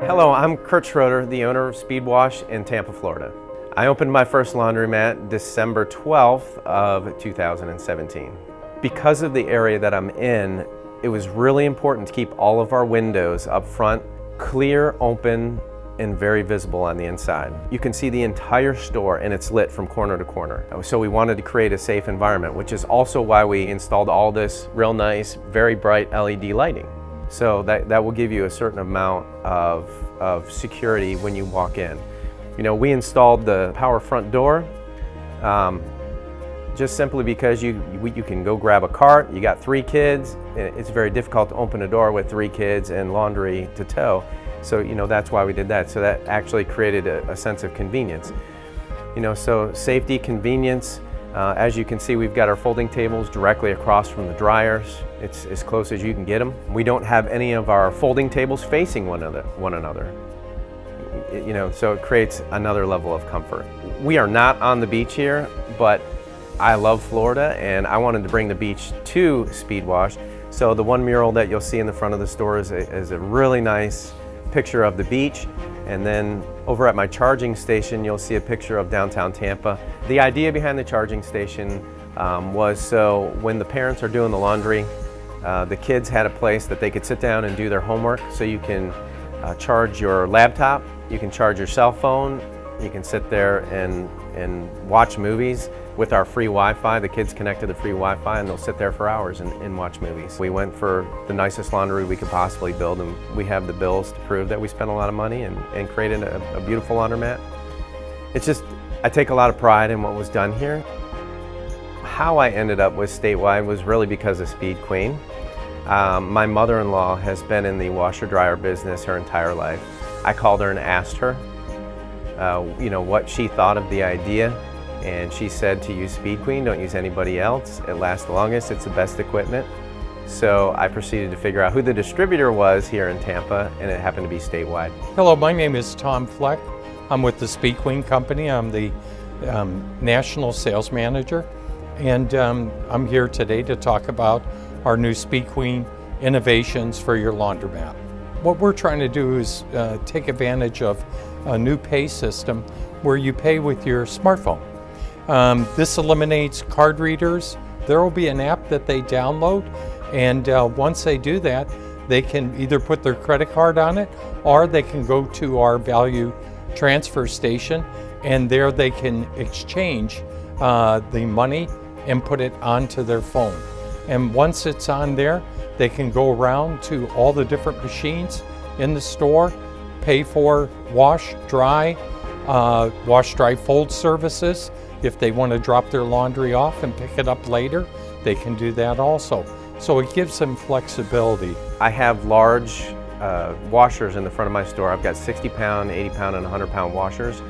Hello, I'm Kurt Schroeder, the owner of Speed Wash in Tampa, Florida. I opened my first laundromat December 12th of 2017. Because of the area that I'm in, it was really important to keep all of our windows up front clear, open, and very visible on the inside. You can see the entire store and it's lit from corner to corner. So we wanted to create a safe environment, which is also why we installed all this real nice, very bright LED lighting. So that will give you a certain amount of security when you walk in. You know, we installed the power front door just simply because you can go grab a cart. You got 3 kids. It's very difficult to open a door with 3 kids and laundry to tow. So, you know, that's why we did that. So that actually created a sense of convenience. You know, so safety, convenience. As you can see, we've got our folding tables directly across from the dryers. It's as close as you can get them. We don't have any of our folding tables facing one another. You know, so it creates another level of comfort. We are not on the beach here, but I love Florida and I wanted to bring the beach to Speed Wash. So the one mural that you'll see in the front of the store is a really nice picture of the beach. And then over at my charging station, you'll see a picture of downtown Tampa. The idea behind the charging station was so when the parents are doing the laundry, the kids had a place that they could sit down and do their homework. So you can charge your laptop, you can charge your cell phone, you can sit there and watch movies with our free Wi-Fi. The kids connect to the free Wi-Fi and they'll sit there for hours and watch movies. We went for the nicest laundry we could possibly build, and we have the bills to prove that we spent a lot of money and created a beautiful laundromat. It's just, I take a lot of pride in what was done here. How I ended up with Statewide was really because of Speed Queen. My mother-in-law has been in the washer-dryer business her entire life. I called her and asked her you know, what she thought of the idea, and she said to use Speed Queen, don't use anybody else. It lasts the longest, it's the best equipment. So I proceeded to figure out who the distributor was here in Tampa, and it happened to be Statewide. Hello, my name is Tom Fleck. I'm with the Speed Queen Company. I'm the National Sales Manager, and I'm here today to talk about our new Speed Queen innovations for your laundromat. What we're trying to do is take advantage of a new pay system where you pay with your smartphone. This eliminates card readers. There will be an app that they download, and once they do that, they can either put their credit card on it or they can go to our value transfer station, and there they can exchange the money and put it onto their phone. And once it's on there, they can go around to all the different machines in the store, pay for wash, dry, fold services. If they want to drop their laundry off and pick it up later, they can do that also. So it gives them flexibility. I have large washers in the front of my store. I've got 60-pound, 80-pound, and 100-pound washers.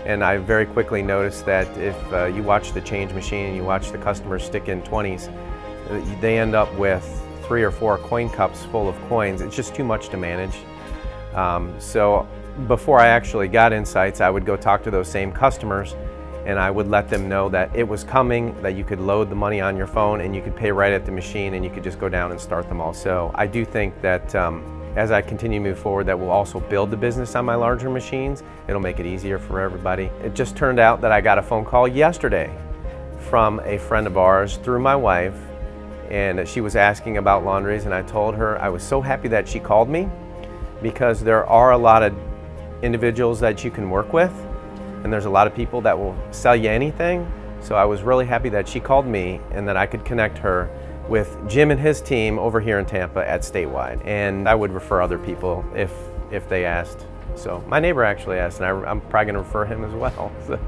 And I very quickly noticed that if you watch the change machine and you watch the customers stick in 20s, they end up with 3 or 4 coin cups full of coins. It's just too much to manage. So before I actually got Insights, I would go talk to those same customers and I would let them know that it was coming, that you could load the money on your phone and you could pay right at the machine and you could just go down and start them all. So I do think that as I continue to move forward, that we'll also build the business on my larger machines. It'll make it easier for everybody. It just turned out that I got a phone call yesterday from a friend of ours through my wife, and she was asking about laundries, and I told her I was so happy that she called me because there are a lot of individuals that you can work with, and there's a lot of people that will sell you anything. So I was really happy that she called me and that I could connect her with Jim and his team over here in Tampa at Statewide. And I would refer other people if they asked. So my neighbor actually asked, and I'm probably gonna refer him as well. So.